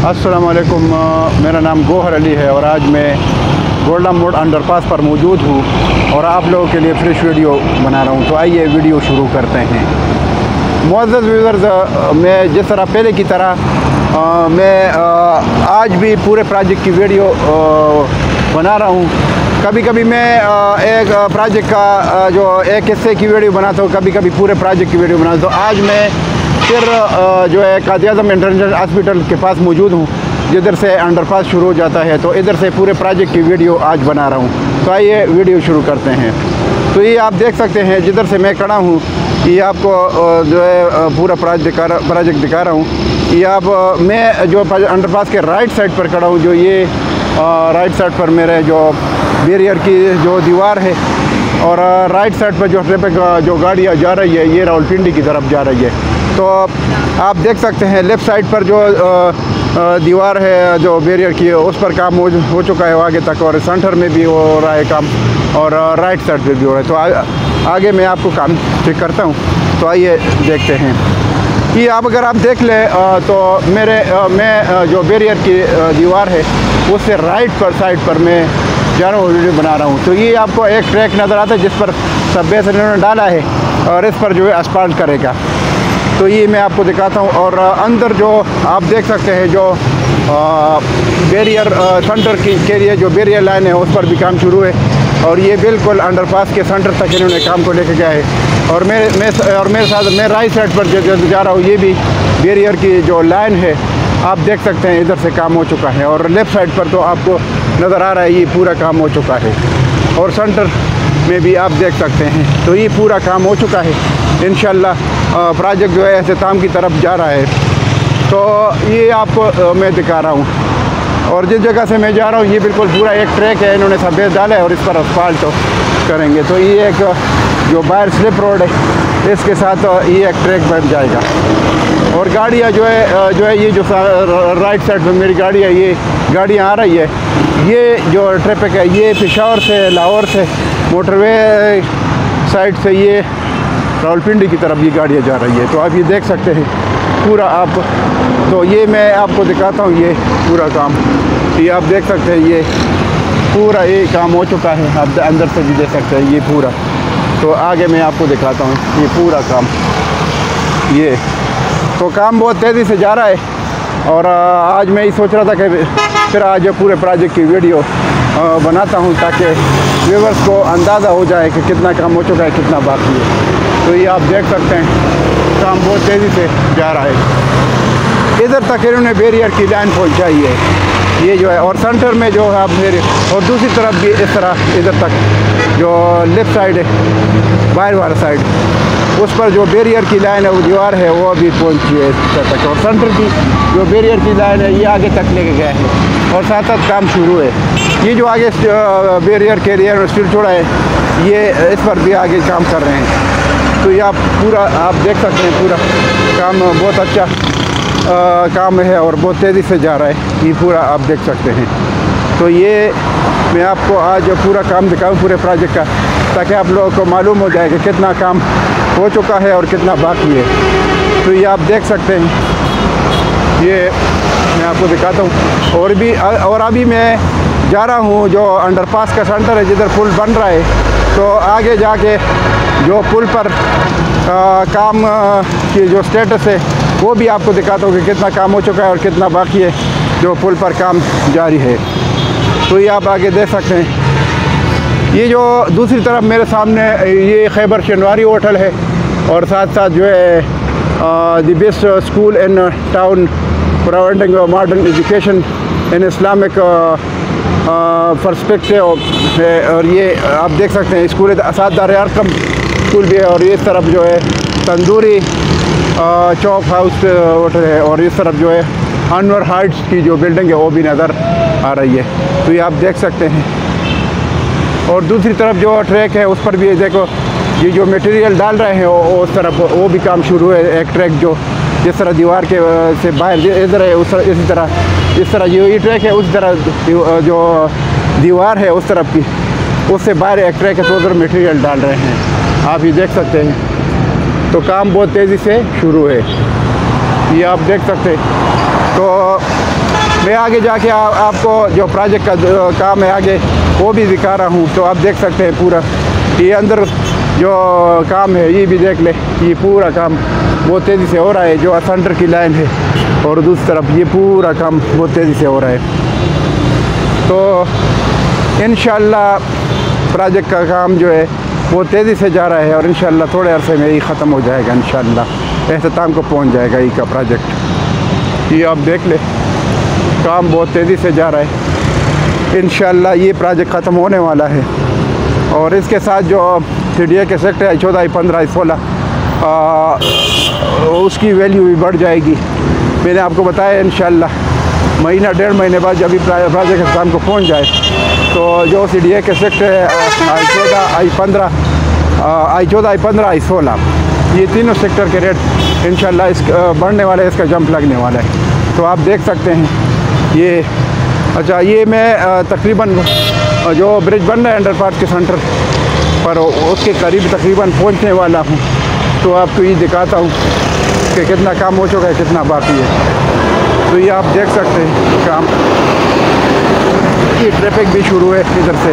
अस्सलाम वालेकुम। मेरा नाम गोहर अली है और आज मैं गोल्डन मोड़ अंडरपास पर मौजूद हूँ और आप लोगों के लिए फ्रेश वीडियो बना रहा हूँ। तो आइए वीडियो शुरू करते हैं। मुअज़्ज़ज़ व्यूअर्स, मैं जिस तरह पहले की तरह मैं आज भी पूरे प्रोजेक्ट की वीडियो बना रहा हूँ। कभी कभी मैं एक प्रोजेक्ट का जो एक हिस्से की वीडियो बनाता हूँ, कभी कभी पूरे प्रोजेक्ट की वीडियो बनाता हूँ। तो आज मैं फिर जो है कायद-ए-आज़म इंटरनेशनल हॉस्पिटल के पास मौजूद हूँ, जिधर से अंडरपास शुरू हो जाता है। तो इधर से पूरे प्रोजेक्ट की वीडियो आज बना रहा हूँ। तो आइए वीडियो शुरू करते हैं। तो ये आप देख सकते हैं जिधर से मैं खड़ा हूँ, ये आपको जो है पूरा प्रोजेक्ट दिखा रहा हूँ। ये आप मैं जो अंडरपास के राइट साइड पर खड़ा हूँ, जो ये राइट साइड पर मेरे जो बैरियर की जो दीवार है और राइट साइड पर जो ट्रैफिक जो गाड़ियाँ जा रही है, ये रावलपिंडी की तरफ जा रही है। तो आप देख सकते हैं लेफ़्ट साइड पर जो दीवार है जो बैरियर की, उस पर काम हो चुका है आगे तक, और सेंटर में भी हो रहा है काम और राइट साइड पे भी हो रहा है। तो आगे मैं आपको काम चेक करता हूँ। तो आइए देखते हैं कि आप अगर आप देख लें तो मैं जो बैरियर की दीवार है उससे राइट पर साइड पर मैं जा रहा हूँ, वीडियो बना रहा हूँ। तो ये आपको एक ट्रैक नज़र आता है जिस पर सब बेस इन्होंने डाला है और इस पर जो है असफाल्ट करेगा। तो ये मैं आपको दिखाता हूँ। और अंदर जो आप देख सकते हैं जो बैरियर सेंटर के लिए जो बैरियर लाइन है उस पर भी काम शुरू है और ये बिल्कुल अंडरपास के सेंटर तक इन्होंने काम को लेके गया है। और मेरे साथ मैं राइट साइड पर जा रहा हूँ, ये भी बैरियर की जो लाइन है आप देख सकते हैं इधर से काम हो चुका है। और लेफ़्ट साइड पर तो आपको नज़र आ रहा है ये पूरा काम हो चुका है और सेंटर में भी आप देख सकते हैं। तो ये पूरा काम हो चुका है। इंशाल्लाह प्रोजेक्ट जो है अख्ताम की तरफ जा रहा है। तो ये आपको मैं दिखा रहा हूँ और जिस जगह से मैं जा रहा हूँ ये बिल्कुल पूरा एक ट्रैक है, इन्होंने सब बेस डाला है और इस पर असफाल्ट करेंगे। तो ये एक जो बाहर स्लिप रोड है इसके साथ ये एक ट्रैक बन जाएगा। और गाड़ियाँ जो है ये जो राइट साइड पर मेरी गाड़ी है, ये गाड़ियाँ आ रही है। ये जो ट्रैफिक है ये पेशावर से, लाहौर से, मोटरवे साइड से ये रावलपिंडी की तरफ ये गाड़ियाँ जा रही है। तो आप ये देख सकते हैं पूरा आप। तो ये मैं आपको दिखाता हूँ ये पूरा काम, ये आप देख सकते हैं ये पूरा ये काम हो चुका है। आप अंदर से भी देख सकते हैं ये पूरा। तो आगे मैं आपको दिखाता हूँ ये पूरा काम। ये तो काम बहुत तेज़ी से जा रहा है और आज मैं ये सोच रहा था कि फिर आज पूरे प्रोजेक्ट की वीडियो बनाता हूँ ताकि व्यूअर्स को अंदाज़ा हो जाए कि कितना काम हो चुका है, कितना बाकी है। तो ये आप देख सकते हैं काम बहुत तेज़ी से जा रहा है। इधर तक इन्होंने बैरियर की लाइन पहुँचाई है ये जो है। और सेंटर में जो है आप मेरे और दूसरी तरफ भी इस तरह इधर तक जो लेफ़्ट साइड है बाहर वाला साइड, उस पर जो बैरियर की लाइन है वो दीवार है वो अभी पहुँची है इस तक। और सेंटर की जो बैरियर की लाइन है ये आगे तक लेके गया है और साथ साथ काम शुरू है। ये जो आगे बैरियर के लिए स्टील छोड़ा है ये इस पर भी आगे काम कर रहे हैं। तो ये आप पूरा आप देख सकते हैं पूरा काम बहुत अच्छा काम है और बहुत तेज़ी से जा रहा है ये पूरा आप देख सकते हैं। तो ये मैं आपको आज पूरा काम दिखाऊं पूरे प्रोजेक्ट का, ताकि आप लोगों को मालूम हो जाए कि कितना काम हो चुका है और कितना बाकी है। तो ये आप देख सकते हैं, ये मैं आपको दिखाता हूँ। और अभी मैं जा रहा हूँ जो अंडरपास का सेंटर है जिधर पुल बन रहा है। तो आगे जाके जो पुल पर काम की जो स्टेटस है वो भी आपको दिखाता हूँ कि कितना काम हो चुका है और कितना बाकी है जो पुल पर काम जारी है। तो ये आप आगे देख सकते हैं। ये जो दूसरी तरफ मेरे सामने ये खैबर शनवारी होटल है और साथ साथ जो है the best school in town providing modern education in Islamic perspective है। और ये आप देख सकते हैं स्कूल असादार अरकम स्कूल भी है। और इस तरफ जो है तंदूरी चौक हाउस होटल है और इस तरफ जो है अनवर हाइट्स की जो बिल्डिंग है वो भी नज़र आ रही है। तो ये आप देख सकते हैं। और दूसरी तरफ जो ट्रैक है उस पर भी देखो ये जो मटेरियल डाल रहे हैं वो उस तरफ वो भी काम शुरू है। एक ट्रैक जो जिस तरह दीवार के से बाहर इधर है उस इसी तरह इस तरह जो ये ट्रैक है उस तरह जो दीवार है उस तरफ की उससे बाहर एक ट्रैक है तो उधर मटेरियल डाल रहे हैं। आप ये देख सकते हैं। तो काम बहुत तेज़ी से शुरू है, ये आप देख सकते हैं। तो मैं आगे जाके आपको जो प्रोजेक्ट का काम है आगे वो भी दिखा रहा हूँ। तो आप देख सकते हैं पूरा ये अंदर जो काम है ये भी देख ले, ये पूरा काम बहुत तेज़ी से हो रहा है। जो सेंटर की लाइन है और दूसरी तरफ ये पूरा काम बहुत तेज़ी से हो रहा है। तो इंशाअल्लाह प्रोजेक्ट का काम जो है वो तेज़ी से जा रहा है और इंशाअल्लाह थोड़े अरसे में ये ख़त्म हो जाएगा। इंशाअल्लाह एख्तिताम को पहुंच जाएगा ये का प्रोजेक्ट। ये आप देख ले काम बहुत तेज़ी से जा रहा है। इंशाअल्लाह ये प्रोजेक्ट ख़त्म होने वाला है और इसके साथ जो CDA के सेक्टर है 14, 15, 16 उसकी वैल्यू भी बढ़ जाएगी। मैंने आपको बताया इंशाअल्लाह महीना 1.5 महीने बाद जब प्रोजेक्ट एग्ज़ाम को पहुंच जाए तो जो CDA के सेक्टर है I14, I15, I14, I15, I16 ये तीनों सेक्टर के रेट इंशाअल्लाह इस बढ़ने वाला है, इसका जंप लगने वाला है। तो आप देख सकते हैं ये। अच्छा, ये मैं तकरीबन जो ब्रिज बन रहा है अंडरपास के सेंटर पर उसके करीब तकरीबन पहुंचने वाला हूं। तो आपको ये दिखाता हूं कि कितना काम हो चुका है, कितना बाकी है। तो ये आप देख सकते हैं काम, ये ट्रैफिक भी शुरू है इधर से।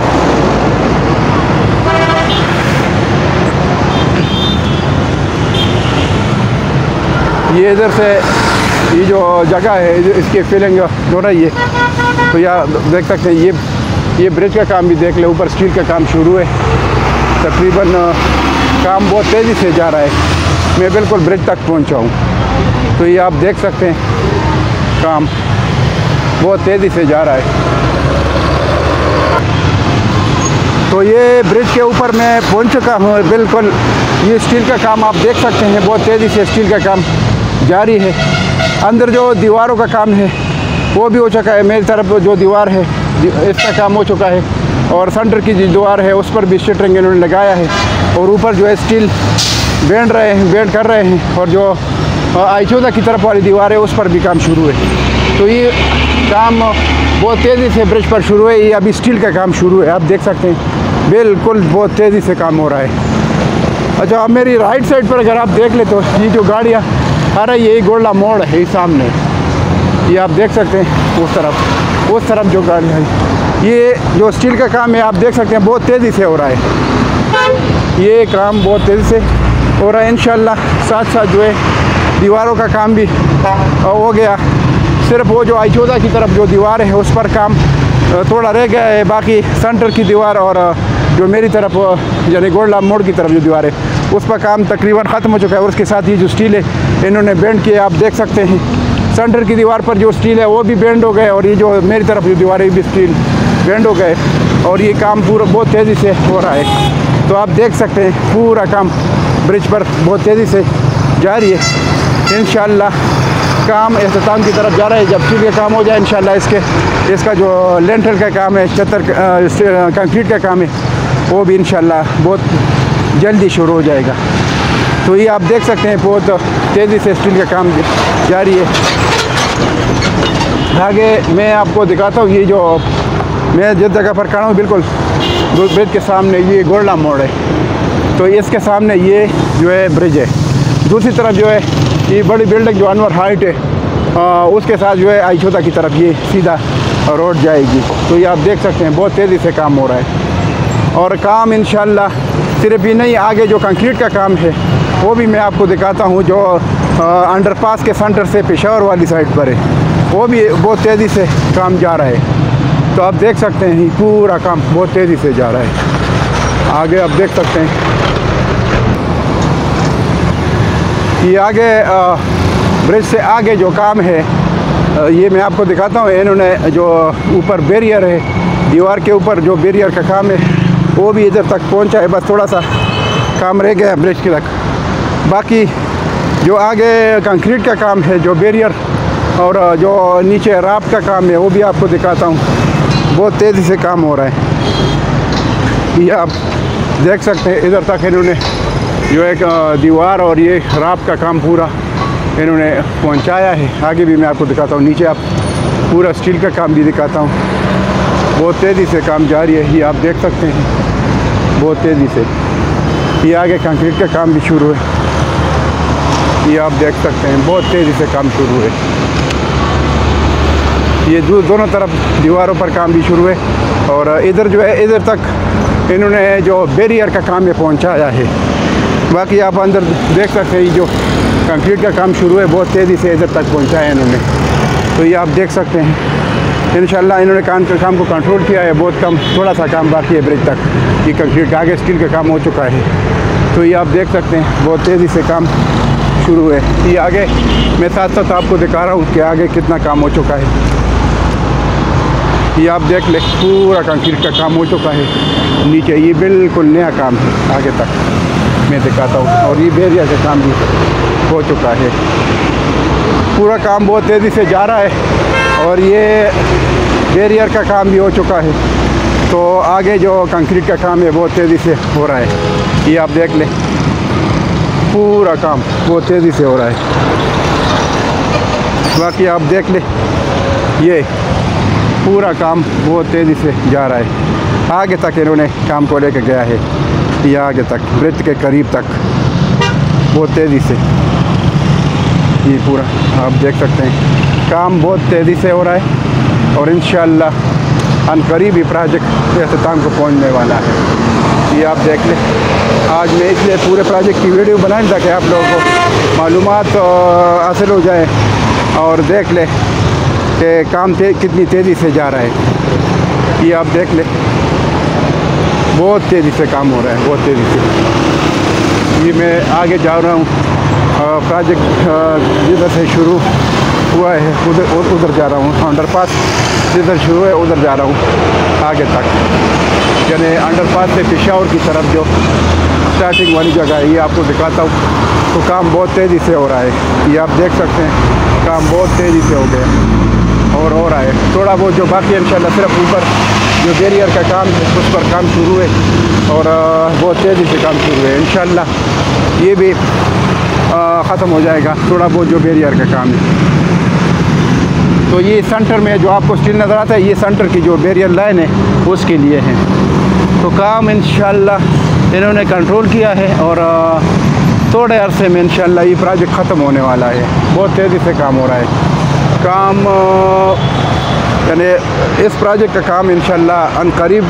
ये इधर से ये जो जगह है इसकी फीलिंग हो रही है। तो यहाँ देख सकते हैं ये ब्रिज का काम भी देख ले, ऊपर स्टील का काम शुरू है। तकरीबन काम बहुत तेज़ी से जा रहा है, मैं बिल्कुल ब्रिज तक पहुँचा हूँ। तो ये आप देख सकते हैं काम बहुत तेज़ी से जा रहा है। तो ये ब्रिज के ऊपर मैं पहुँच चुका हूँ बिल्कुल। ये स्टील का काम आप देख सकते हैं, बहुत तेज़ी से स्टील का काम जारी है। अंदर जो दीवारों का काम है वो भी हो चुका है। मेरी तरफ जो दीवार है इसका काम हो चुका है और सेंटर की जो दीवार है उस पर भी शटरिंग इन्होंने लगाया है और ऊपर जो है स्टील बेंड कर रहे हैं और जो I14 की तरफ वाली दीवार है उस पर भी काम शुरू है। तो ये काम बहुत तेज़ी से ब्रिज पर शुरू है। ये अभी स्टील का काम शुरू है, आप देख सकते हैं बिल्कुल बहुत तेज़ी से काम हो रहा है। अच्छा, अब मेरी राइट साइड पर अगर आप देख ले तो ये जो गाड़ियाँ आ रही है, ये गोल्डा मोड़ है ये सामने, ये आप देख सकते हैं उस तरफ जो गाड़ियाँ हैं। ये जो स्टील का काम है आप देख सकते हैं बहुत तेज़ी से हो रहा है। ये काम बहुत तेज़ी से हो रहा है। इंशाअल्लाह साथ साथ जो है दीवारों का काम भी हो गया। सिर्फ वो जो I14 की तरफ जो दीवार है उस पर काम थोड़ा रह गया है। बाकी सेंटर की दीवार और जो मेरी तरफ यानी गोल्डा मोड़ की तरफ जो दीवार है उस पर काम तकरीबन ख़त्म हो चुका है। और उसके साथ ये जो स्टील है इन्होंने बेंड किया, आप देख सकते हैं। सेंटर की दीवार पर जो स्टील है वो भी बेंड हो गए और ये जो मेरी तरफ जो दीवार है भी स्टील बेंड हो गए और ये काम पूरा बहुत तेज़ी से हो रहा है। तो आप देख सकते हैं पूरा काम ब्रिज पर बहुत तेज़ी से जारी है। इंशाअल्लाह काम इख्तिताम की तरफ जा रहा है। जब स्टील का काम हो जाए इंशाअल्लाह इसका जो लेंटर का काम है, कंक्रीट का काम है वो भी इंशाअल्लाह बहुत जल्दी शुरू हो जाएगा। तो ये आप देख सकते हैं बहुत तेज़ी से स्टील का काम जारी है। आगे मैं आपको दिखाता हूँ, ये जो मैं जिस जगह पर खड़ा हूँ बिल्कुल ब्रिज के सामने ये गोल्डा मोड़ है। तो इसके सामने ये जो है ब्रिज है। दूसरी तरफ जो है ये बड़ी बिल्डिंग जो अनवर हाइट है उसके साथ जो है I14 की तरफ ये सीधा रोड जाएगी। तो ये आप देख सकते हैं बहुत तेज़ी से काम हो रहा है और काम इंशाअल्लाह सिर्फ ही नहीं, आगे जो कंक्रीट का काम है वो भी मैं आपको दिखाता हूँ। जो अंडरपास के सेंटर से पेशावर वाली साइड पर है वो भी बहुत तेज़ी से काम जा रहा है। तो आप देख सकते हैं पूरा काम बहुत तेज़ी से जा रहा है। आगे आप देख सकते हैं ये आगे ब्रिज से आगे जो काम है ये मैं आपको दिखाता हूँ। इन्होंने जो ऊपर बैरियर है, दीवार के ऊपर जो बैरियर का काम है वो भी इधर तक पहुँचा है। बस थोड़ा सा काम रह गया ब्रिज के तक। बाकी जो आगे कंक्रीट का काम है, जो बैरियर और जो नीचे राप का काम है वो भी आपको दिखाता हूँ। बहुत तेज़ी से काम हो रहा है। ये आप देख सकते हैं इधर तक इन्होंने जो एक दीवार और ये राप का काम पूरा इन्होंने पहुंचाया है। आगे भी मैं आपको दिखाता हूँ, नीचे आप पूरा स्टील का काम भी दिखाता हूँ। बहुत तेज़ी से काम जारी है, ये आप देख सकते हैं बहुत तेज़ी से। ये आगे कंक्रीट का काम भी शुरू है, ये आप देख सकते हैं बहुत तेज़ी से काम शुरू है। ये दोनों तरफ दीवारों पर काम भी शुरू है। और इधर जो है इधर तक इन्होंने जो बैरियर का काम में पहुंचाया है। बाकी आप अंदर देख सकते हैं जो कंक्रीट का काम शुरू है, बहुत तेज़ी से इधर तक पहुंचाया है इन्होंने। तो ये आप देख सकते हैं इंशाल्लाह इन्होंने काम को कंट्रोल किया है। बहुत कम थोड़ा सा काम बाकी है ब्रिज तक, ये कंक्रीट का आगे स्टील का काम हो चुका है। तो ये आप देख सकते हैं बहुत तेज़ी से काम शुरू है। ये आगे मैं साथ साथ आपको दिखा रहा हूँ कि आगे कितना काम हो चुका है। ये आप देख ले पूरा कंक्रीट का काम हो चुका है नीचे, ये बिल्कुल नया काम है आगे तक मैं दिखाता हूँ। और ये बैरियर का काम भी हो चुका है, पूरा काम बहुत तेज़ी से जा रहा है। और ये बैरियर का काम भी हो चुका है। तो आगे जो कंक्रीट का काम है बहुत तेज़ी से हो रहा है। ये आप देख लें पूरा काम बहुत तेज़ी से हो रहा है। बाकी आप देख लें ये पूरा काम बहुत तेज़ी से जा रहा है। आगे तक इन्होंने काम को लेकर गया है, ये आगे तक ब्रिज के करीब तक बहुत तेज़ी से। ये पूरा आप देख सकते हैं काम बहुत तेज़ी से हो रहा है। और इंशाअल्लाह अनकरीब ही प्रोजेक्ट इख्तिताम को पहुंचने वाला है। ये आप देख लें, आज मैं इसलिए पूरे प्रोजेक्ट की वीडियो बनाई ताकि आप लोगों को मालूमात हासिल हो जाए और देख लें कि काम कितनी तेज़ी से जा रहा है। ये आप देख लें बहुत तेज़ी से काम हो रहा है, बहुत तेज़ी से। ये मैं आगे जा रहा हूँ, प्रोजेक्ट जिधर से शुरू हुआ है उधर जा रहा हूँ। अंडरपास जिधर शुरू है उधर जा रहा हूँ आगे तक, यानी अंडरपास से पेशावर की तरफ जो स्टार्टिंग वाली जगह है ये आपको दिखाता हूँ। तो काम बहुत तेज़ी से हो रहा है, ये आप देख सकते हैं काम बहुत तेज़ी से हो गया और हो रहा है। थोड़ा बहुत जो बाकी है इंशाल्लाह सिर्फ ऊपर जो बैरियर का काम है उस पर काम शुरू है और बहुत तेज़ी से काम शुरू है। इंशाल्लाह ये भी ख़त्म हो जाएगा थोड़ा बहुत जो बैरियर का काम है। तो ये सेंटर में जो आपको स्टील नज़र आता है ये सेंटर की जो बैरियर लाइन है उसके लिए है। तो काम इंशाल्लाह इन्होंने कंट्रोल किया है और थोड़े अरसे में इंशाल्लाह ये प्रोजेक्ट ख़त्म होने वाला है। बहुत तेज़ी से काम हो रहा है। काम यानी इस प्रोजेक्ट का काम इंशाल्लाह अनकरीब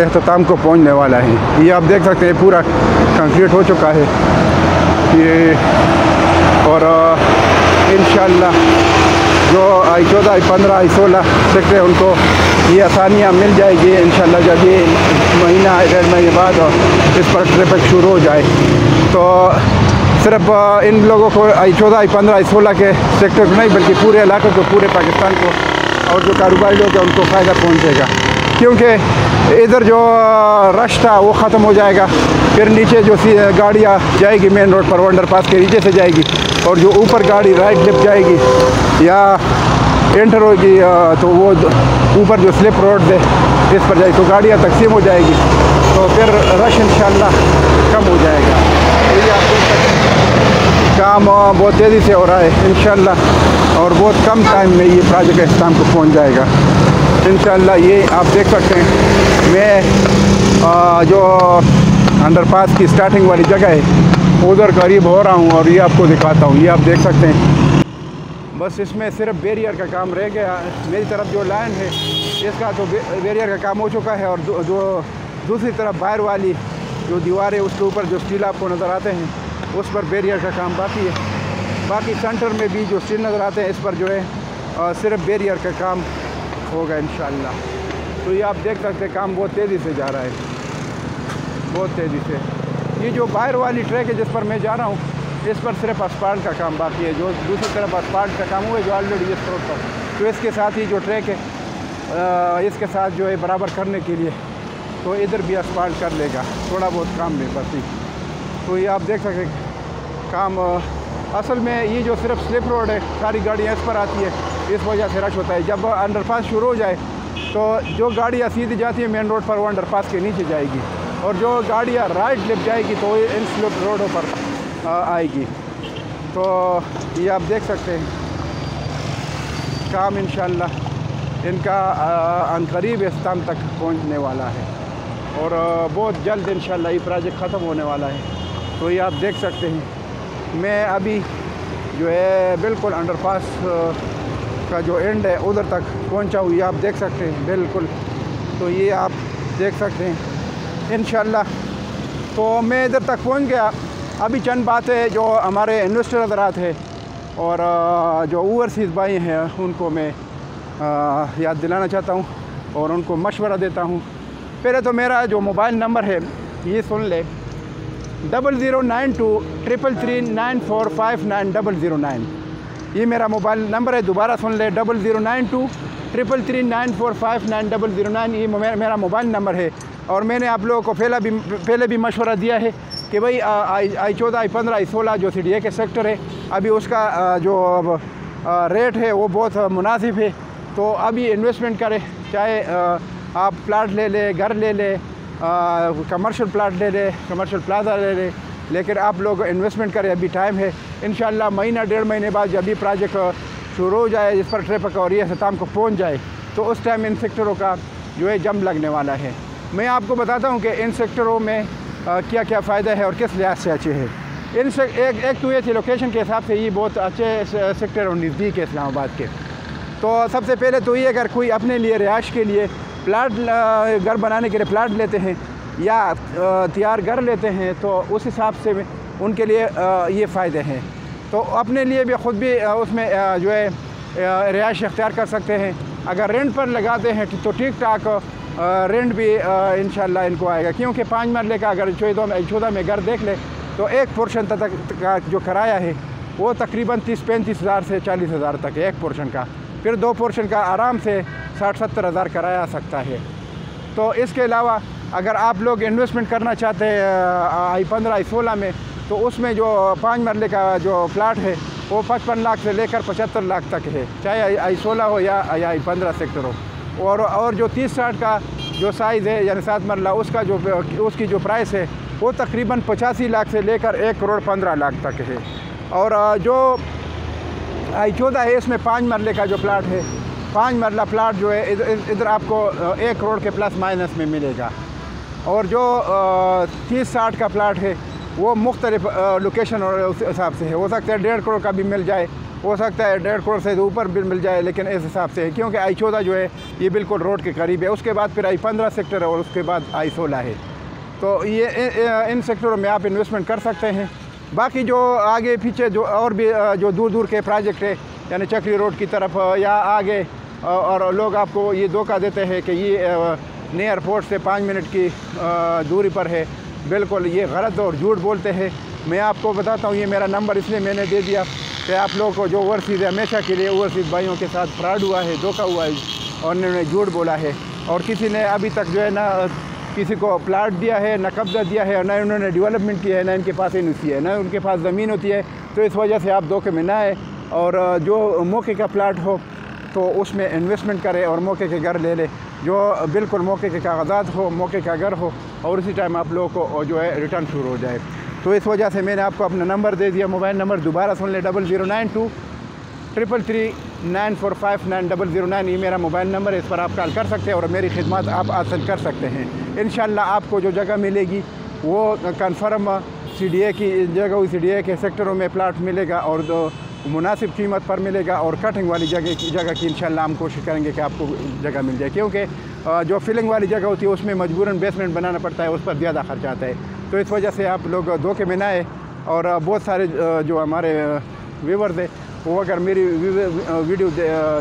इख्तिताम को पहुंचने वाला है। ये आप देख सकते हैं पूरा कंक्रीट हो चुका है ये। और इंशाल्लाह जो I14, I15, I16 सेक्टर उनको ये आसानियाँ मिल जाएगी इंशाल्लाह जब ये महीना 1.5 महीने बाद इस पर ट्रैफिक शुरू हो जाए। तो सिर्फ इन लोगों को I14, I15, I16 के सेक्टर को नहीं बल्कि पूरे इलाके को, पूरे पाकिस्तान को और जो कारोबारी लोग हैं उनको फ़ायदा पहुँचेगा। क्योंकि इधर जो रश था वो ख़त्म हो जाएगा। फिर नीचे जो गाड़ियाँ जाएगी मेन रोड पर अंडरपास के नीचे से जाएगी और जो ऊपर गाड़ी राइट लेफ्ट जाएगी या एंटर होगी तो वो ऊपर जो स्लिप रोड है इस पर जाएगी तो गाड़ियाँ तकसीम हो जाएगी। तो फिर रश इंशाल्लाह कम हो जाएगा। तो ये आप देख सकते हैं काम बहुत तेज़ी से हो रहा है इंशाल्लाह और बहुत कम टाइम में ये प्रोजेक्ट इख्तिताम को पहुँच जाएगा इंशाल्लाह। ये आप देख सकते हैं मैं जो अंडरपास की स्टार्टिंग वाली जगह है उधर करीब हो रहा हूँ और ये आपको दिखाता हूँ। ये आप देख सकते हैं बस इसमें सिर्फ बैरियर का काम रह गया। मेरी तरफ जो लाइन है इसका तो बैरियर का काम हो चुका है और जो दूसरी तरफ बाहर वाली जो दीवार है उसके ऊपर जो स्टील आपको नज़र आते हैं उस पर बैरियर का काम बाकी है। बाकी सेंटर में भी जो स्टील नज़र आते हैं इस पर जो है सिर्फ बैरियर का काम होगा इंशाल्लाह। तो ये आप देख सकते हैं काम बहुत तेज़ी से जा रहा है, बहुत तेज़ी से। ये जो बाहर वाली ट्रैक है जिस पर मैं जा रहा हूँ इस पर सिर्फ असफाल्ट का काम बाकी है। जो दूसरी तरफ असफाल्ट का काम हुआ है जो ऑलरेडी इस रोड पर, तो इसके साथ ही जो ट्रैक है इसके साथ जो है बराबर करने के लिए तो इधर भी असफाल्ट कर लेगा थोड़ा बहुत काम में बस ही। तो ये आप देख सकते काम असल में ये जो सिर्फ स्लिप रोड है सारी गाड़ियाँ इस पर आती है, इस वजह से रश होता है। जब अंडरपास शुरू हो जाए तो जो गाड़ियाँ सीधी जाती है मेन रोड पर वो अंडरपास के नीचे जाएगी और जो गाड़ियाँ राइट लेफ्ट जाएगी तो इन स्लिप रोडों पर आएगी। तो ये आप देख सकते हैं काम इंशाल्लाह इनका अनकरीब इख्तिताम तक पहुंचने वाला है और बहुत जल्द इंशाल्लाह ये प्रोजेक्ट ख़त्म होने वाला है। तो ये आप देख सकते हैं मैं अभी जो है बिल्कुल अंडरपास का जो एंड है उधर तक पहुंचा हुई आप देख सकते हैं बिल्कुल। तो ये आप देख सकते हैं इंशाल्लाह। तो मैं इधर तक पहुंच गया। अभी चंद बातें जो हमारे इन्वेस्टर हज़रात हैं और जो ओवरसीज़ भाई हैं उनको मैं याद दिलाना चाहता हूँ और उनको मशवरा देता हूँ। पहले तो मेरा जो मोबाइल नंबर है ये सुन ले, 00923339459009। ये मेरा मोबाइल नंबर है, दोबारा सुन ले, 00923339459009। ये मेरा मोबाइल नंबर है। और मैंने आप लोगों को पहले भी मशवरा दिया है कि भाई I14, I15, I16 जो CDA के सेक्टर है अभी उसका जो रेट है वो बहुत मुनासिब है। तो अभी इन्वेस्टमेंट करें, चाहे आप प्लाट ले ले, घर ले ले, कमर्शियल प्लाट ले ले, कमर्शियल प्लाजा ले ले, लेकिन आप लोग इन्वेस्टमेंट करें, अभी टाइम है। इंशाल्लाह महीना 1.5 महीने बाद जब भी प्रोजेक्ट शुरू हो जाए, इस पर ट्रैफिक और ये इख्तिताम को पहुंच जाए, तो उस टाइम इन सेक्टरों का जो है जम लगने वाला है। मैं आपको बताता हूं कि इन सेक्टरों में क्या क्या फ़ायदा है और किस लिहाज से अच्छे हैं। एक तो ये थी लोकेशन के हिसाब से ये बहुत अच्छे सेक्टर और नज़दीक है इस्लामाबाद के। तो सबसे पहले तो ये अगर कोई अपने लिए रिहाइश के लिए प्लाट घर बनाने के लिए प्लाट लेते हैं या तैयार घर लेते हैं तो उस हिसाब से उनके लिए ये फ़ायदे हैं। तो अपने लिए भी ख़ुद भी उसमें जो है रिहाइश इख्तियार कर सकते हैं। अगर रेंट पर लगाते हैं तो ठीक ठाक रेंट भी इंशाल्लाह इनको आएगा, क्योंकि 5 मरले का अगर 14 में घर देख ले तो एक पोर्शन तक का जो किराया है वो तकरीबन 30-35 हज़ार से 40 हज़ार तक है एक पोर्शन का। फिर 2 पोर्शन का आराम से 60-70 हज़ार किराया आ सकता है। तो इसके अलावा अगर आप लोग इन्वेस्टमेंट करना चाहते हैं I15, I16 में, तो उसमें जो 5 मरले का जो प्लाट है वो 55 लाख से लेकर 75 लाख तक है, चाहे I16 हो या I15 सेक्टर हो। और जो 30-60 का जो साइज़ है यानी 7 मरला उसकी जो प्राइस है वो तकरीबन 85 लाख से लेकर 1,15,00,000 तक है। और जो I14 है इसमें 5 मरले का जो प्लाट है, 5 मरला प्लाट जो है इधर आपको 1 करोड़ के प्लस माइनस में मिलेगा। और जो 30-60 का प्लाट है वो मुख्तलिफ लोकेशन और उस हिसाब से है, हो सकता है 1.5 करोड़ का भी मिल जाए, हो सकता है 1.5 करोड़ से ऊपर भी मिल जाए, लेकिन इस हिसाब से है क्योंकि I14 जो है ये बिल्कुल रोड के करीब है। उसके बाद फिर I15 सेक्टर है और उसके बाद I16 है। तो ये इन सेक्टरों में आप इन्वेस्टमेंट कर सकते हैं। बाकी जो आगे पीछे जो और भी जो दूर दूर के प्रोजेक्ट है यानी चक्री रोड की तरफ या आगे, और लोग आपको ये धोखा देते हैं कि ये नए एयरपोर्ट से 5 मिनट की दूरी पर है, बिल्कुल ये गलत और झूठ बोलते हैं। मैं आपको बताता हूँ, ये मेरा नंबर इसलिए मैंने दे दिया कि आप लोगों को जो ओवरसीज़ हमेशा के लिए ओवरसीज़ भाइयों के साथ फ्रॉड हुआ है, धोखा हुआ है और उन्होंने झूठ बोला है, और किसी ने अभी तक जो है ना किसी को प्लाट दिया है, ना कब्ज़ा दिया है, ना उन्होंने डेवलपमेंट किया है, ना इनके पास एनओसी है, ना उनके पास ज़मीन होती है। तो इस वजह से आप धोखे में ना आए और जो मौके का प्लाट हो तो उसमें इन्वेस्टमेंट करें और मौके के घर ले ले, जो बिल्कुल मौके के कागजात हो, मौके का घर हो, और उसी टाइम आप लोगों को जो है रिटर्न शुरू हो जाए। तो इस वजह से मैंने आपको अपना नंबर दे दिया, मोबाइल नंबर दोबारा सुन ले, 00923339459009। ये मेरा मोबाइल नंबर है, इस पर आप कॉल कर सकते हैं और मेरी खिदमत आप हासिल कर सकते हैं। इंशाल्लाह आपको जो जगह मिलेगी वो कन्फर्म CDA की जगह, CDA के सेक्टरों में प्लाट मिलेगा और मुनासिब कीमत पर मिलेगा, और कटिंग वाली जगह की इंशाल्लाह हम कोशिश करेंगे कि आपको जगह मिल जाए, क्योंकि जो फिलिंग वाली जगह होती है उसमें मजबूरन बेसमेंट बनाना पड़ता है, उस पर ज़्यादा खर्चा आता है। तो इस वजह से आप लोग धोखे में ना आए। और बहुत सारे जो हमारे व्यूवर्स हैं वो अगर मेरी वीडियो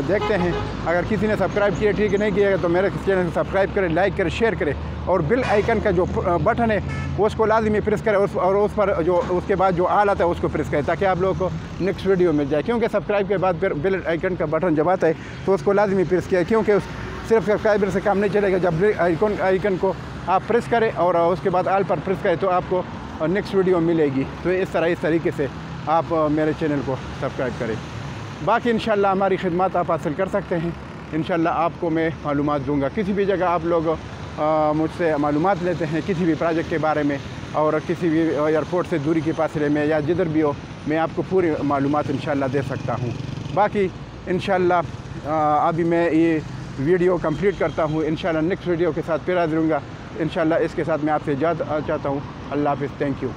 देखते हैं, अगर किसी ने सब्सक्राइब किया, ठीक है, नहीं किया तो मेरे चैनल को सब्सक्राइब करें, लाइक करें, शेयर करें, और बिल आइकन का जो बटन है वो उसको लाजमी प्रेस करें, और उस पर जो उसके बाद जो आल आता है उसको प्रेस करें, ताकि आप लोगों को नेक्स्ट वीडियो मिल जाए। क्योंकि सब्सक्राइब के बाद फिर बिल आइकन का बटन जब आता है तो उसको लाजमी प्रेस किया, क्योंकि सिर्फ सब्सक्राइबर से काम नहीं चलेगा। जब बिल आइकन को आप प्रेस करें और उसके बाद आल पर प्रेस करें तो आपको नेक्स्ट वीडियो मिलेगी। तो इस तरीके से आप मेरे चैनल को सब्सक्राइब करें। बाकी इंशाल्लाह हमारी खिदमत आप हासिल कर सकते हैं। इंशाल्लाह आपको मैं मालूमात दूंगा। किसी भी जगह आप लोग मुझसे मालूमात लेते हैं किसी भी प्रोजेक्ट के बारे में, और किसी भी एयरपोर्ट से दूरी के फासले में या जिधर भी हो, मैं आपको पूरी मालूमात इंशाल्लाह दे सकता हूँ। बाकी इंशाल्लाह अभी मैं ये वीडियो कंप्लीट करता हूँ। इंशाल्लाह नेक्स्ट वीडियो के साथ फिर हाज़िर होऊंगा। इंशाल्लाह इसके साथ मैं आपसे इजाज़त चाहता हूँ। अल्लाह हाफ़िज़, थैंक यू।